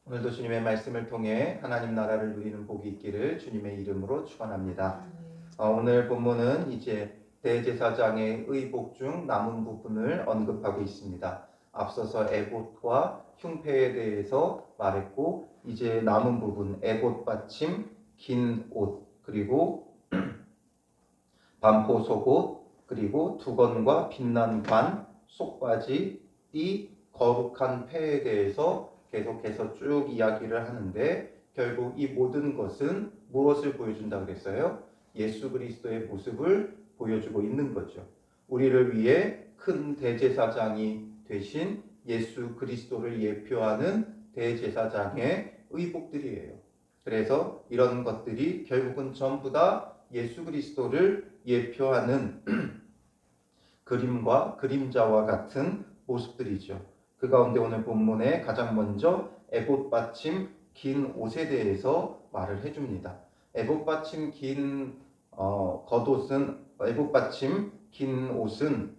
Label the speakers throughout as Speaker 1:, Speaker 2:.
Speaker 1: 오늘도 주님의 말씀을 통해 하나님 나라를 누리는 복이 있기를 주님의 이름으로 축원합니다. 오늘 본문은 이제 대제사장의 의복 중 남은 부분을 언급하고 있습니다. 앞서서 에봇과 흉패에 대해서 말했고 이제 남은 부분 에봇 받침, 긴 옷, 그리고 반포 속옷, 그리고 두건과 빛난 관, 속바지, 띠, 거룩한 패에 대해서 계속해서 쭉 이야기를 하는데 결국 이 모든 것은 무엇을 보여준다 그랬어요? 예수 그리스도의 모습을 보여주고 있는 거죠. 우리를 위해 큰 대제사장이 되신 예수 그리스도를 예표하는 대제사장의 의복들이에요. 그래서 이런 것들이 결국은 전부 다 예수 그리스도를 예표하는 그림과 그림자와 같은 모습들이죠. 그 가운데 오늘 본문에 가장 먼저 에봇 받침 긴 옷에 대해서 말을 해줍니다. 에봇 받침 긴 겉옷은 에봇 받침 긴 옷은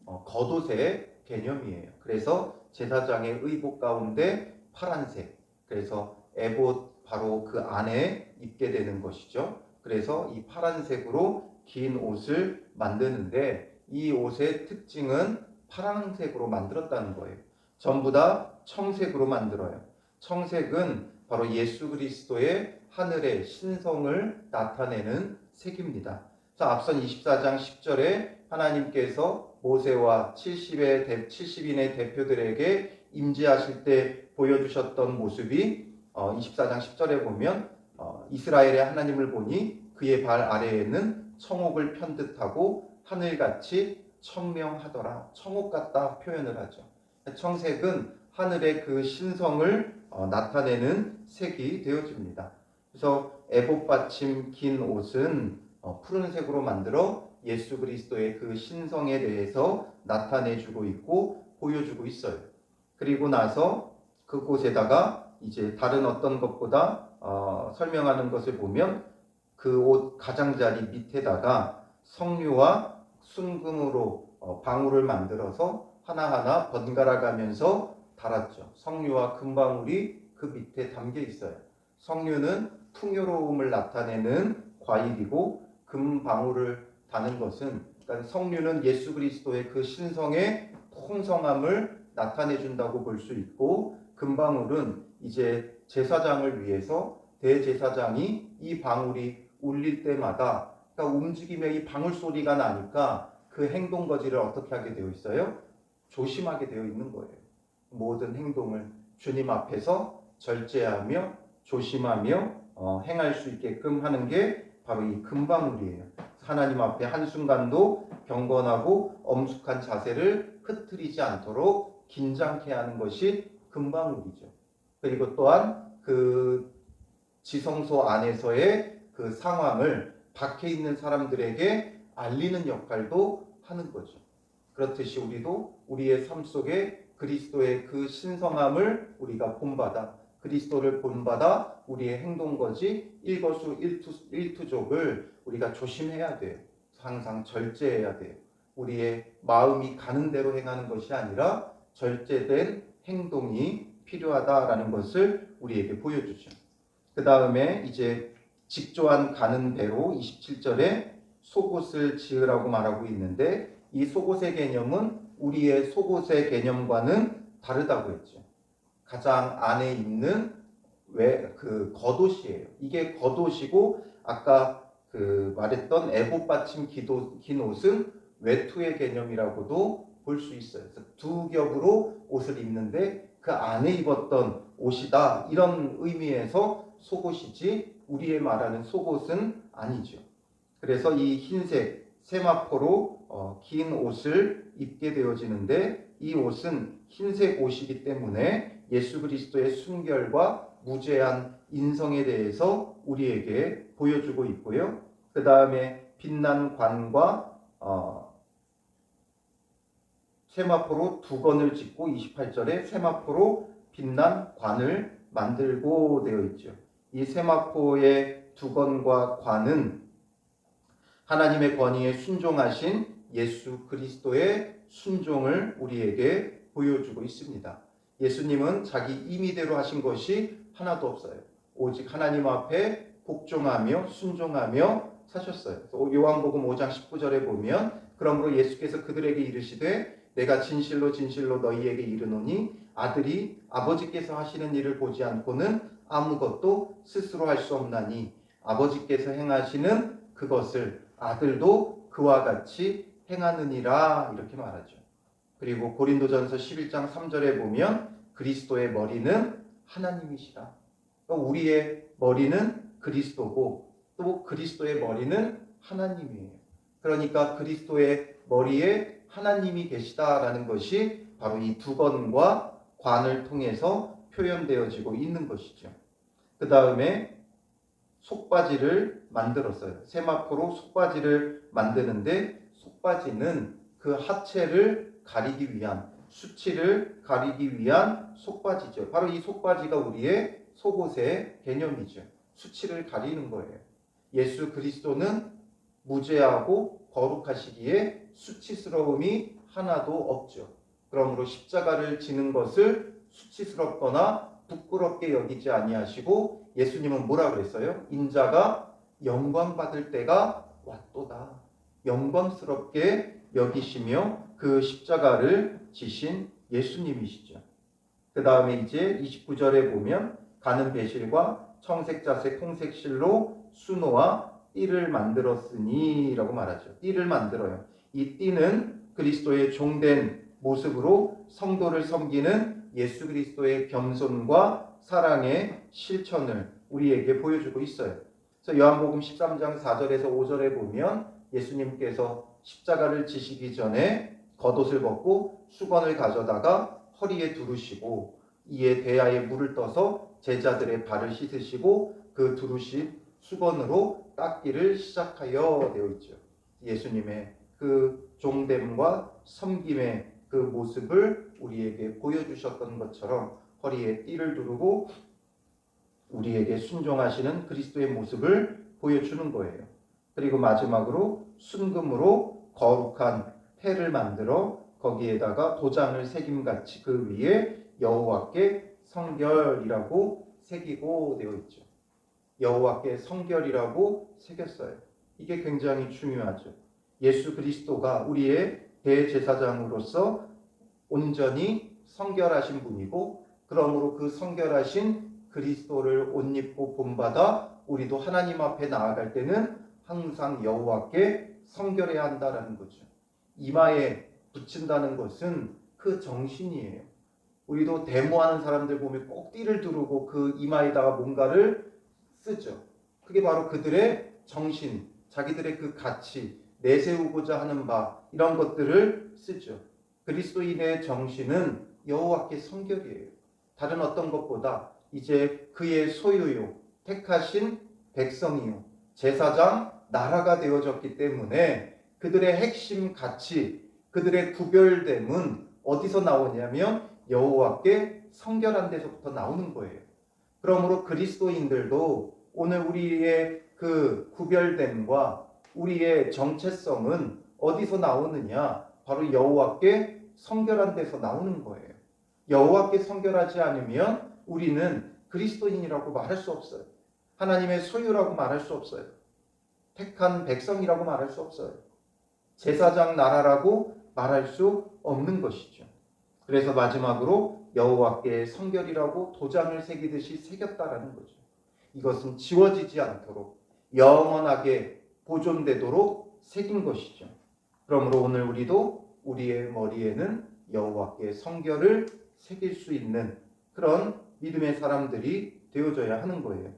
Speaker 1: 겉옷의 개념이에요. 그래서 제사장의 의복 가운데 파란색, 그래서 에봇 바로 그 안에 입게 되는 것이죠. 그래서 이 파란색으로 긴 옷을 만드는데 이 옷의 특징은 파란색으로 만들었다는 거예요. 전부 다 청색으로 만들어요. 청색은 바로 예수 그리스도의 하늘의 신성을 나타내는 색입니다. 자, 앞선 24장 10절에 하나님께서 모세와 70인의 대표들에게 임재하실 때 보여주셨던 모습이 24장 10절에 보면 이스라엘의 하나님을 보니 그의 발 아래에는 청옥을 편듯하고 하늘같이 청명하더라. 청옥 같다 표현을 하죠. 청색은 하늘의 그 신성을 나타내는 색이 되어집니다. 그래서 에봇 받침 긴 옷은 푸른색으로 만들어 예수 그리스도의 그 신성에 대해서 나타내주고 있고 보여주고 있어요. 그리고 나서 그곳에다가 이제 다른 어떤 것보다 설명하는 것을 보면 그 옷 가장자리 밑에다가 석류와 순금으로 방울을 만들어서 하나하나 번갈아 가면서 달았죠. 석류와 금방울이 그 밑에 담겨 있어요. 석류는 풍요로움을 나타내는 과일이고 금방울을 다는 것은, 그러니까 석류는 예수 그리스도의 그 신성의 풍성함을 나타내 준다고 볼 수 있고, 금방울은 이제 제사장을 위해서 대제사장이 이 방울이 울릴 때마다, 그러니까 움직임의 이 방울 소리가 나니까 그 행동 거지를 어떻게 하게 되어 있어요? 조심하게 되어 있는 거예요. 모든 행동을 주님 앞에서 절제하며 조심하며 행할 수 있게끔 하는 게 바로 이 금방울이에요. 하나님 앞에 한순간도 경건하고 엄숙한 자세를 흐트리지 않도록 긴장케 하는 것이 금방울이죠. 그리고 또한 그 지성소 안에서의 그 상황을 밖에 있는 사람들에게 알리는 역할도 하는 거죠. 그렇듯이 우리도 우리의 삶 속에 그리스도의 그 신성함을 우리가 본받아, 그리스도를 본받아 우리의 행동거지 일거수일투족을 우리가 조심해야 돼요. 항상 절제해야 돼요. 우리의 마음이 가는 대로 행하는 것이 아니라 절제된 행동이 필요하다라는 것을 우리에게 보여주죠. 그 다음에 이제 직조한 가는 배로 27절에 속옷을 지으라고 말하고 있는데, 이 속옷의 개념은 우리의 속옷의 개념과는 다르다고 했죠. 가장 안에 있는 그 겉옷이에요. 이게 겉옷이고, 아까 그 말했던 에봇 받침 긴 옷은 외투의 개념이라고도 볼 수 있어요. 그래서 두 겹으로 옷을 입는데 그 안에 입었던 옷이다, 이런 의미에서 속옷이지 우리의 말하는 속옷은 아니죠. 그래서 이 흰색 세마포로 긴 옷을 입게 되어지는데, 이 옷은 흰색 옷이기 때문에 예수 그리스도의 순결과 무죄한 인성에 대해서 우리에게 보여주고 있고요. 그 다음에 빛난 관과 세마포로 두건을 짓고 28절에 세마포로 빛난 관을 만들고 되어 있죠. 이 세마포의 두건과 관은 하나님의 권위에 순종하신 예수 그리스도의 순종을 우리에게 보여주고 있습니다. 예수님은 자기 임의대로 하신 것이 하나도 없어요. 오직 하나님 앞에 복종하며 순종하며 사셨어요. 요한복음 5장 19절에 보면 그러므로 예수께서 그들에게 이르시되 내가 진실로 진실로 너희에게 이르노니 아들이 아버지께서 하시는 일을 보지 않고는 아무것도 스스로 할 수 없나니 아버지께서 행하시는 그것을 아들도 그와 같이 행하느니라 이렇게 말하죠. 그리고 고린도전서 11장 3절에 보면 그리스도의 머리는 하나님이시라. 그러니까 우리의 머리는 그리스도고 또 그리스도의 머리는 하나님이에요. 그러니까 그리스도의 머리에 하나님이 계시다라는 것이 바로 이 두건과 관을 통해서 표현되어지고 있는 것이죠. 그 다음에 속바지를 만들었어요. 세마포로 속바지를 만드는데 속바지는 그 하체를 가리기 위한 수치를 가리기 위한 속바지죠. 바로 이 속바지가 우리의 속옷의 개념이죠. 수치를 가리는 거예요. 예수 그리스도는 무죄하고 거룩하시기에 수치스러움이 하나도 없죠. 그러므로 십자가를 지는 것을 수치스럽거나 부끄럽게 여기지 아니하시고 예수님은 뭐라 그랬어요? 인자가 영광 받을 때가 왔도다. 영광스럽게 여기시며 그 십자가를 지신 예수님이시죠. 그 다음에 이제 29절에 보면 가는 배실과 청색 자색 홍색 실로 수노와 띠를 만들었으니 라고 말하죠. 띠를 만들어요. 이 띠는 그리스도의 종된 모습으로 성도를 섬기는 예수 그리스도의 겸손과 사랑의 실천을 우리에게 보여주고 있어요. 그래서 요한복음 13장 4절에서 5절에 보면 예수님께서 십자가를 지시기 전에 겉옷을 벗고 수건을 가져다가 허리에 두르시고 이에 대야에 물을 떠서 제자들의 발을 씻으시고 그 두르신 수건으로 닦기를 시작하여 되어 있죠. 예수님의 그 종됨과 섬김의 그 모습을 우리에게 보여주셨던 것처럼 허리에 띠를 두르고 우리에게 순종하시는 그리스도의 모습을 보여주는 거예요. 그리고 마지막으로 순금으로 거룩한 패를 만들어 거기에다가 도장을 새김같이 그 위에 여호와께 성결이라고 새기고 되어 있죠. 여호와께 성결이라고 새겼어요. 이게 굉장히 중요하죠. 예수 그리스도가 우리의 대제사장으로서 온전히 성결하신 분이고 그러므로 그 성결하신 그리스도를 옷 입고 본받아 우리도 하나님 앞에 나아갈 때는 항상 여호와께 성결해야 한다라는 거죠. 이마에 붙인다는 것은 그 정신이에요. 우리도 데모하는 사람들 보면 꼭 띠를 두르고 그 이마에다가 뭔가를 쓰죠. 그게 바로 그들의 정신, 자기들의 그 가치, 내세우고자 하는 바 이런 것들을 쓰죠. 그리스도인의 정신은 여호와께 성결이에요. 다른 어떤 것보다 이제 그의 소유요, 택하신 백성이요, 제사장 나라가 되어졌기 때문에 그들의 핵심 가치, 그들의 구별됨은 어디서 나오냐면 여호와께 성결한 데서부터 나오는 거예요. 그러므로 그리스도인들도 오늘 우리의 그 구별됨과 우리의 정체성은 어디서 나오느냐? 바로 여호와께 성결한 데서 나오는 거예요. 여호와께 성결하지 않으면 우리는 그리스도인이라고 말할 수 없어요. 하나님의 소유라고 말할 수 없어요. 택한 백성이라고 말할 수 없어요. 제사장 나라라고 말할 수 없는 것이죠. 그래서 마지막으로 여호와께 성결이라고 도장을 새기듯이 새겼다라는 거죠. 이것은 지워지지 않도록 영원하게 보존되도록 새긴 것이죠. 그러므로 오늘 우리도 우리의 머리에는 여호와께 성결을 새길 수 있는 그런 믿음의 사람들이 되어져야 하는 거예요.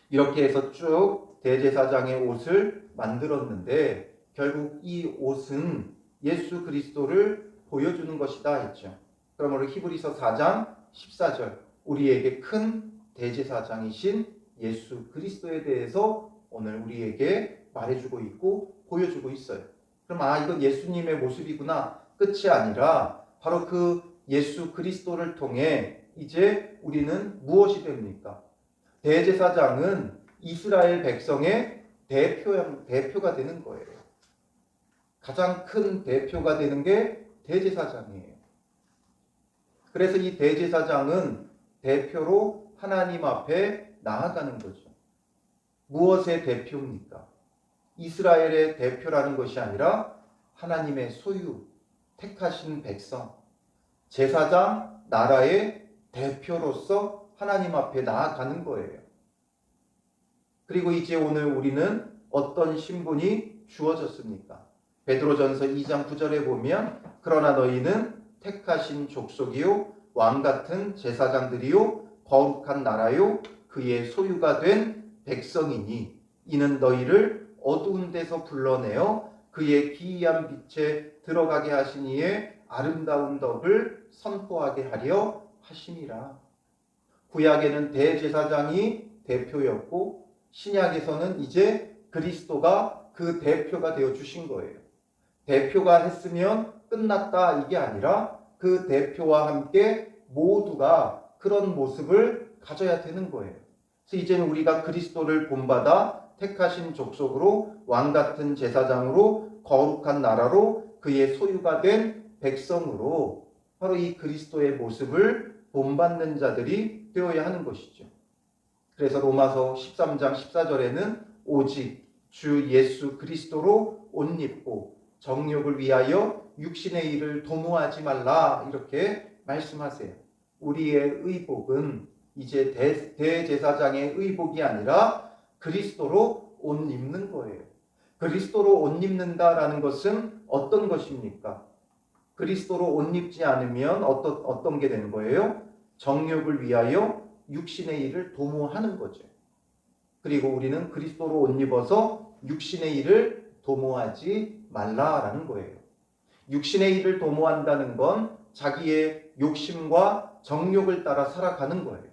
Speaker 1: 이렇게 해서 쭉 대제사장의 옷을 만들었는데 결국 이 옷은 예수 그리스도를 보여주는 것이다 했죠. 그러므로 히브리서 4장 14절 우리에게 큰 대제사장이신 예수 그리스도에 대해서 오늘 우리에게 말해주고 있고 보여주고 있어요. 그럼 이건 예수님의 모습이구나 끝이 아니라 바로 그 예수 그리스도를 통해 이제 우리는 무엇이 됩니까? 대제사장은 이스라엘 백성의 대표가 되는 거예요. 가장 큰 대표가 되는 게 대제사장이에요. 그래서 이 대제사장은 대표로 하나님 앞에 나아가는 거죠. 무엇의 대표입니까? 이스라엘의 대표라는 것이 아니라 하나님의 소유, 택하신 백성, 제사장, 나라의 대표로서 하나님 앞에 나아가는 거예요. 그리고 이제 오늘 우리는 어떤 신분이 주어졌습니까? 베드로전서 2장 9절에 보면 그러나 너희는 택하신 족속이요 왕같은 제사장들이요 거룩한 나라요 그의 소유가 된 백성이니 이는 너희를 어두운 데서 불러내어 그의 기이한 빛에 들어가게 하신 이의 아름다운 덕을 선포하게 하려 하심이라. 구약에는 대제사장이 대표였고 신약에서는 이제 그리스도가 그 대표가 되어 주신 거예요. 대표가 했으면 끝났다 이게 아니라 그 대표와 함께 모두가 그런 모습을 가져야 되는 거예요. 그래서 이제는 우리가 그리스도를 본받아 택하신 족속으로 왕같은 제사장으로 거룩한 나라로 그의 소유가 된 백성으로 바로 이 그리스도의 모습을 본받는 자들이 되어야 하는 것이죠. 그래서 로마서 13장 14절에는 오직 주 예수 그리스도로 옷 입고 정욕을 위하여 육신의 일을 도모하지 말라 이렇게 말씀하세요. 우리의 의복은 이제 대제사장의 의복이 아니라 그리스도로 옷 입는 거예요. 그리스도로 옷 입는다라는 것은 어떤 것입니까? 그리스도로 옷 입지 않으면 어떤 게 되는 거예요? 정욕을 위하여 육신의 일을 도모하는 거죠. 그리고 우리는 그리스도로 옷 입어서 육신의 일을 도모하지 말라라는 거예요. 육신의 일을 도모한다는 건 자기의 욕심과 정욕을 따라 살아가는 거예요.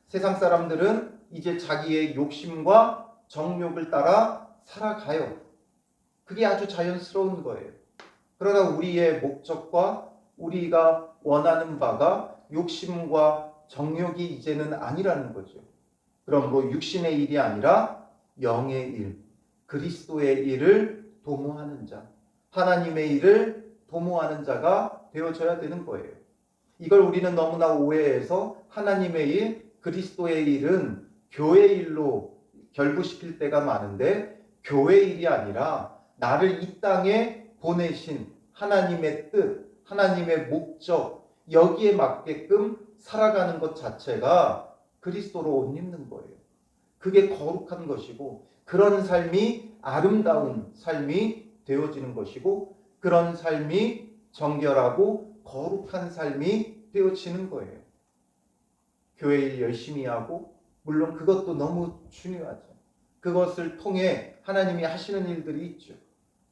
Speaker 1: 세상 사람들은 이제 자기의 욕심과 정욕을 따라 살아가요. 그게 아주 자연스러운 거예요. 그러나 우리의 목적과 우리가 원하는 바가 욕심과 정욕이 이제는 아니라는 거죠. 그러므로 육신의 일이 아니라 영의 일, 그리스도의 일을 도모하는 자, 하나님의 일을 도모하는 자가 되어져야 되는 거예요. 이걸 우리는 너무나 오해해서 하나님의 일, 그리스도의 일은 교회 일로 결부시킬 때가 많은데 교회 일이 아니라 나를 이 땅에 보내신 하나님의 뜻, 하나님의 목적 여기에 맞게끔 살아가는 것 자체가 그리스도로 옷 입는 거예요. 그게 거룩한 것이고 그런 삶이 아름다운 삶이 되어지는 것이고 그런 삶이 정결하고 거룩한 삶이 되어지는 거예요. 교회 일 열심히 하고 물론 그것도 너무 중요하죠. 그것을 통해 하나님이 하시는 일들이 있죠.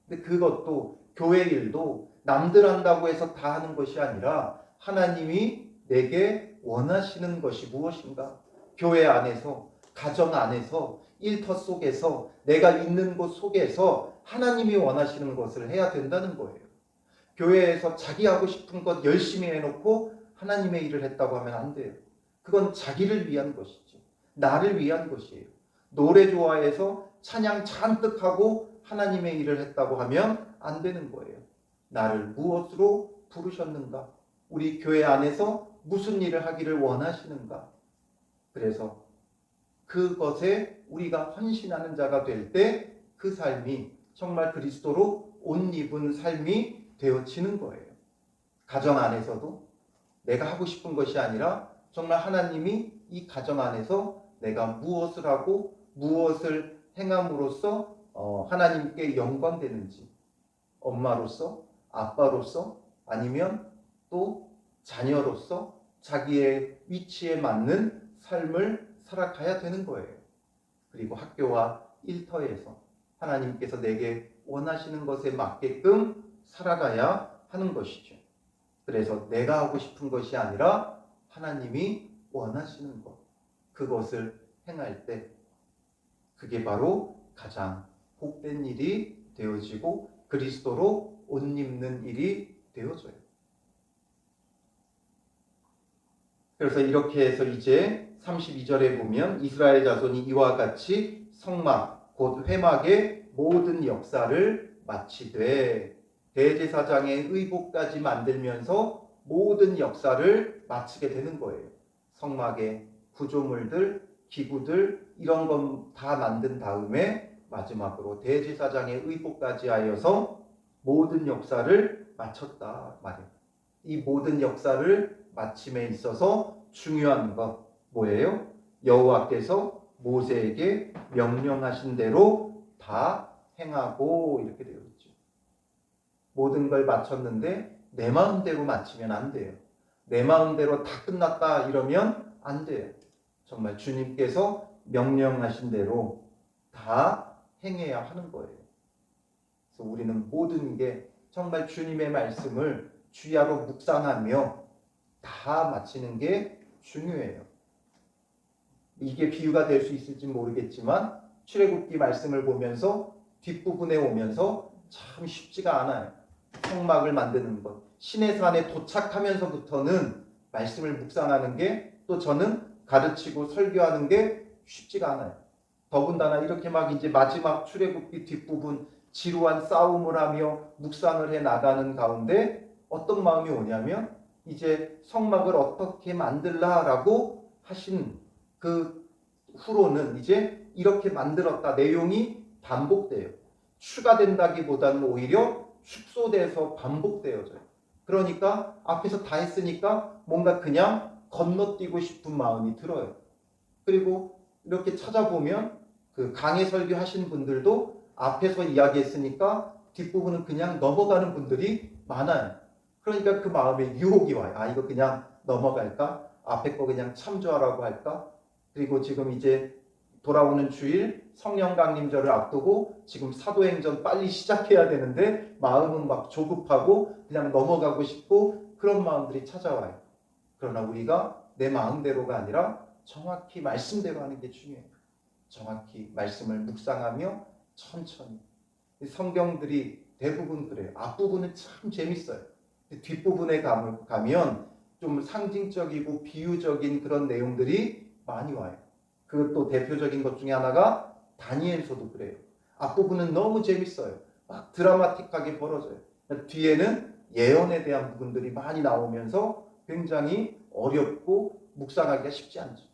Speaker 1: 근데 그것도 교회 일도 남들 한다고 해서 다 하는 것이 아니라 하나님이 내게 원하시는 것이 무엇인가? 교회 안에서, 가정 안에서, 일터 속에서, 내가 있는 곳 속에서 하나님이 원하시는 것을 해야 된다는 거예요. 교회에서 자기 하고 싶은 것 열심히 해놓고 하나님의 일을 했다고 하면 안 돼요. 그건 자기를 위한 것이지. 나를 위한 것이에요. 노래 좋아해서 찬양 잔뜩 하고 하나님의 일을 했다고 하면 안 되는 거예요. 나를 무엇으로 부르셨는가? 우리 교회 안에서 무슨 일을 하기를 원하시는가? 그래서 그것에 우리가 헌신하는 자가 될 때 그 삶이 정말 그리스도로 옷 입은 삶이 되어지는 거예요. 가정 안에서도 내가 하고 싶은 것이 아니라 정말 하나님이 이 가정 안에서 내가 무엇을 하고 무엇을 행함으로써 하나님께 영광되는지 엄마로서 아빠로서 아니면 또 자녀로서 자기의 위치에 맞는 삶을 살아가야 되는 거예요. 그리고 학교와 일터에서 하나님께서 내게 원하시는 것에 맞게끔 살아가야 하는 것이죠. 그래서 내가 하고 싶은 것이 아니라 하나님이 원하시는 것, 그것을 행할 때 그게 바로 가장 복된 일이 되어지고 그리스도로 옷 입는 일이 되어져요. 그래서 이렇게 해서 이제 32절에 보면 이스라엘 자손이 이와 같이 성막 곧 회막의 모든 역사를 마치되 대제사장의 의복까지 만들면서 모든 역사를 마치게 되는 거예요. 성막의 구조물들, 기구들 이런 건 다 만든 다음에 마지막으로 대제사장의 의복까지 하여서 모든 역사를 마쳤다 말이에요. 이 모든 역사를 마침에 있어서 중요한 것 뭐예요? 여호와께서 모세에게 명령하신 대로 다 행하고 이렇게 되어 있죠. 모든 걸 마쳤는데 내 마음대로 마치면 안 돼요. 내 마음대로 다 끝났다 이러면 안 돼요. 정말 주님께서 명령하신 대로 다 행해야 하는 거예요. 그래서 우리는 모든 게 정말 주님의 말씀을 주야로 묵상하며 다 마치는 게 중요해요. 이게 비유가 될 수 있을지 모르겠지만 출애굽기 말씀을 보면서 뒷부분에 오면서 참 쉽지가 않아요. 성막을 만드는 것. 시내산에 도착하면서부터는 말씀을 묵상하는 게 또 저는 가르치고 설교하는 게 쉽지가 않아요. 더군다나 이렇게 막 이제 마지막 출애굽기 뒷부분 지루한 싸움을 하며 묵상을 해 나가는 가운데 어떤 마음이 오냐면 이제 성막을 어떻게 만들라라고 하신 그 후로는 이제 이렇게 만들었다 내용이 반복돼요. 추가된다기보다는 오히려 축소돼서 반복되어져요. 그러니까 앞에서 다 했으니까 뭔가 그냥 건너뛰고 싶은 마음이 들어요. 그리고 이렇게 찾아보면 그 강해 설교하신 분들도 앞에서 이야기했으니까 뒷부분은 그냥 넘어가는 분들이 많아요. 그러니까 그 마음에 유혹이 와요. 아, 이거 그냥 넘어갈까? 앞에 거 그냥 참조하라고 할까? 그리고 지금 이제 돌아오는 주일 성령 강림절을 앞두고 지금 사도행전 빨리 시작해야 되는데 마음은 막 조급하고 그냥 넘어가고 싶고 그런 마음들이 찾아와요. 그러나 우리가 내 마음대로가 아니라 정확히 말씀대로 하는 게 중요해요. 정확히 말씀을 묵상하며 천천히. 성경들이 대부분 그래요. 앞부분은 참 재밌어요. 뒷부분에 가면 좀 상징적이고 비유적인 그런 내용들이 많이 와요. 그것도 대표적인 것 중에 하나가 다니엘서도 그래요. 앞부분은 너무 재밌어요. 막 드라마틱하게 벌어져요. 뒤에는 예언에 대한 부분들이 많이 나오면서 굉장히 어렵고 묵상하기가 쉽지 않죠.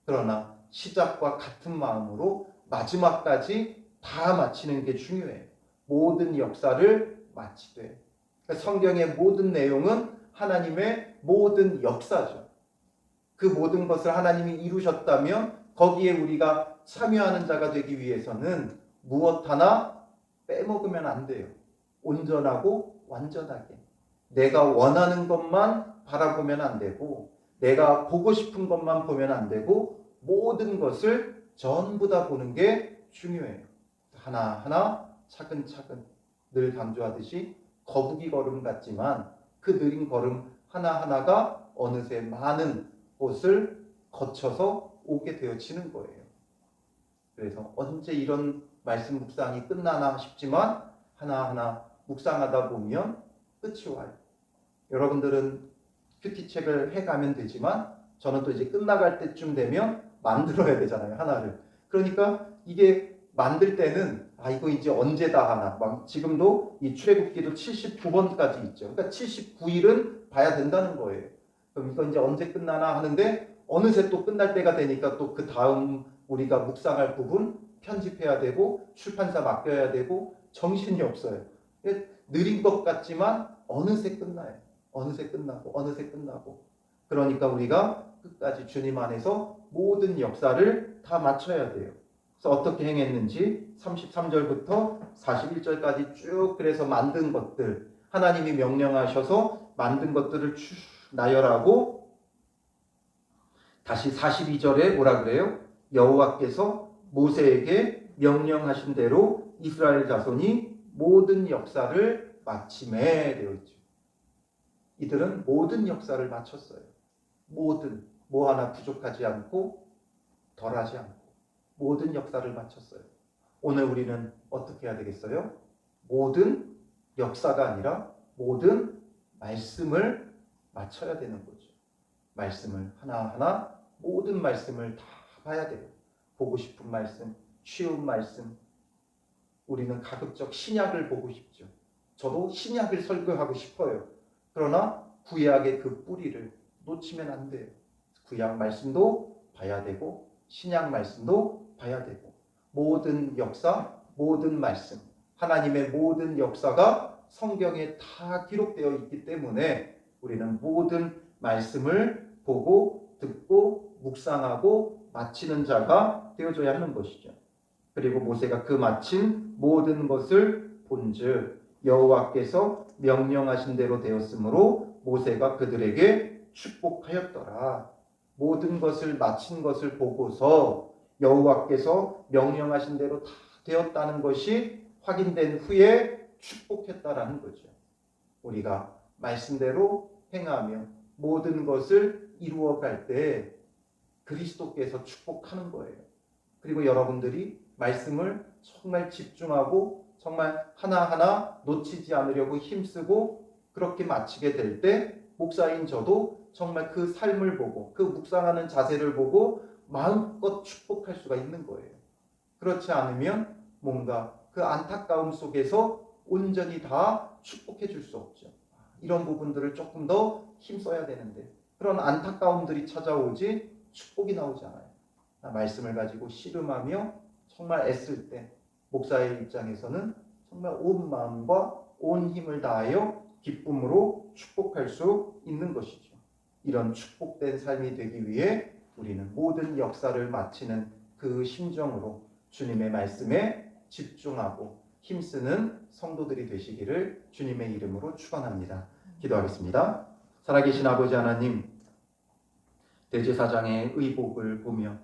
Speaker 1: 그러나 시작과 같은 마음으로 마지막까지 다 마치는 게 중요해요. 모든 역사를 마치되. 성경의 모든 내용은 하나님의 모든 역사죠. 그 모든 것을 하나님이 이루셨다면 거기에 우리가 참여하는 자가 되기 위해서는 무엇 하나 빼먹으면 안 돼요. 온전하고 완전하게. 내가 원하는 것만 바라보면 안 되고 내가 보고 싶은 것만 보면 안 되고 모든 것을 전부 다 보는 게 중요해요. 하나하나 차근차근 늘 강조하듯이 거북이 걸음 같지만 그 느린 걸음 하나하나가 어느새 많은 곳을 거쳐서 오게 되어지는 거예요. 그래서 언제 이런 말씀 묵상이 끝나나 싶지만 하나하나 묵상하다 보면 끝이 와요. 여러분들은 큐티책을 해가면 되지만 저는 또 이제 끝나갈 때쯤 되면 만들어야 되잖아요. 하나를. 그러니까 이게 만들 때는 아 이거 이제 언제 다 하나. 막 지금도 이 출애굽기도 79번까지 있죠. 그러니까 79일은 봐야 된다는 거예요. 그럼 이거 이제 언제 끝나나 하는데 어느새 또 끝날 때가 되니까 또 그 다음 우리가 묵상할 부분 편집해야 되고 출판사 맡겨야 되고 정신이 없어요. 느린 것 같지만 어느새 끝나요. 어느새 끝나고 어느새 끝나고 그러니까 우리가 끝까지 주님 안에서 모든 역사를 다 마쳐야 돼요. 그래서 어떻게 행했는지 33절부터 41절까지 쭉 그래서 만든 것들 하나님이 명령하셔서 만든 것들을 쭉 나열하고 다시 42절에 뭐라 그래요? 여호와께서 모세에게 명령하신 대로 이스라엘 자손이 모든 역사를 마침에 되어 있죠. 이들은 모든 역사를 마쳤어요. 모든 뭐 하나 부족하지 않고 덜하지 않고 모든 역사를 마쳤어요. 오늘 우리는 어떻게 해야 되겠어요? 모든 역사가 아니라 모든 말씀을 마쳐야 되는 거죠. 말씀을 하나하나 모든 말씀을 다 봐야 돼요. 보고 싶은 말씀, 쉬운 말씀. 우리는 가급적 신약을 보고 싶죠. 저도 신약을 설교하고 싶어요. 그러나 구약의 그 뿌리를 놓치면 안 돼요. 구약 말씀도 봐야 되고 신약 말씀도 봐야 되고 모든 역사, 모든 말씀, 하나님의 모든 역사가 성경에 다 기록되어 있기 때문에 우리는 모든 말씀을 보고 듣고 묵상하고 마치는 자가 되어줘야 하는 것이죠. 그리고 모세가 그 마친 모든 것을 본즉 여호와께서 명령하신 대로 되었으므로 모세가 그들에게 축복하였더라. 모든 것을 마친 것을 보고서 여호와께서 명령하신 대로 다 되었다는 것이 확인된 후에 축복했다라는 거죠. 우리가 말씀대로 행하며 모든 것을 이루어갈 때 그리스도께서 축복하는 거예요. 그리고 여러분들이 말씀을 정말 집중하고 정말 하나하나 놓치지 않으려고 힘쓰고 그렇게 마치게 될 때 목사인 저도 정말 그 삶을 보고 그 묵상하는 자세를 보고 마음껏 축복할 수가 있는 거예요. 그렇지 않으면 뭔가 그 안타까움 속에서 온전히 다 축복해 줄 수 없죠. 이런 부분들을 조금 더 힘써야 되는데 그런 안타까움들이 찾아오지 축복이 나오지 않아요. 말씀을 가지고 씨름하며 정말 애쓸 때 목사의 입장에서는 정말 온 마음과 온 힘을 다하여 기쁨으로 축복할 수 있는 것이죠. 이런 축복된 삶이 되기 위해 우리는 모든 역사를 마치는 그 심정으로 주님의 말씀에 집중하고 힘쓰는 성도들이 되시기를 주님의 이름으로 축원합니다. 기도하겠습니다. 살아계신 아버지 하나님, 대제사장의 의복을 보며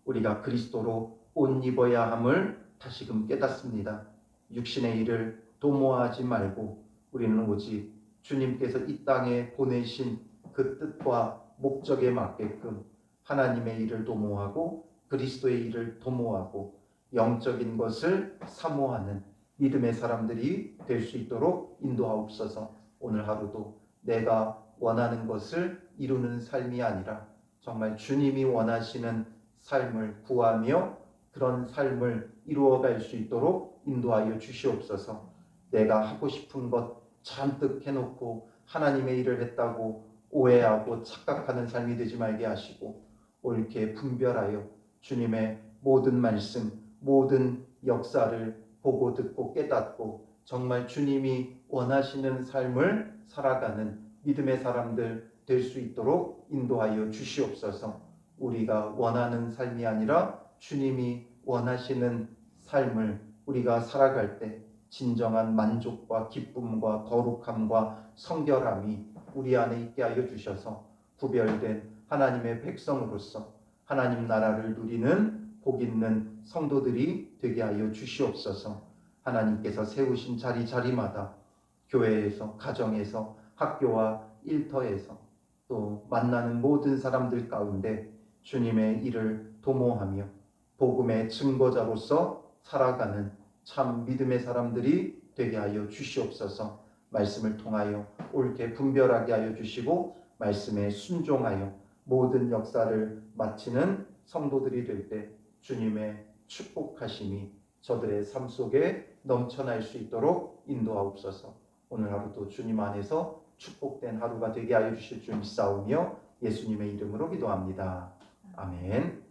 Speaker 1: 우리가 그리스도로 옷 입어야 함을 다시금 깨닫습니다. 육신의 일을 도모하지 말고 우리는 오직 주님께서 이 땅에 보내신 그 뜻과 목적에 맞게끔 하나님의 일을 도모하고 그리스도의 일을 도모하고 영적인 것을 사모하는 믿음의 사람들이 될 수 있도록 인도하옵소서. 오늘 하루도 내가 원하는 것을 이루는 삶이 아니라 정말 주님이 원하시는 삶을 구하며 그런 삶을 이루어갈 수 있도록 인도하여 주시옵소서. 내가 하고 싶은 것 잔뜩 해놓고 하나님의 일을 했다고 오해하고 착각하는 삶이 되지 말게 하시고 옳게 분별하여 주님의 모든 말씀, 모든 역사를 보고 듣고 깨닫고 정말 주님이 원하시는 삶을 살아가는 믿음의 사람들 될 수 있도록 인도하여 주시옵소서. 우리가 원하는 삶이 아니라 주님이 원하시는 삶을 우리가 살아갈 때 진정한 만족과 기쁨과 거룩함과 성결함이 우리 안에 있게 하여 주셔서 구별된 하나님의 백성으로서 하나님 나라를 누리는 복 있는 성도들이 되게 하여 주시옵소서. 하나님께서 세우신 자리자리마다 교회에서, 가정에서, 학교와 일터에서 또 만나는 모든 사람들 가운데 주님의 일을 도모하며 복음의 증거자로서 살아가는 참 믿음의 사람들이 되게 하여 주시옵소서. 말씀을 통하여 옳게 분별하게 하여 주시고 말씀에 순종하여 모든 역사를 마치는 성도들이 될 때 주님의 축복하심이 저들의 삶 속에 넘쳐날 수 있도록 인도하옵소서. 오늘 하루도 주님 안에서 축복된 하루가 되게 하여 주실 줄 믿사오며 예수님의 이름으로 기도합니다. 아멘.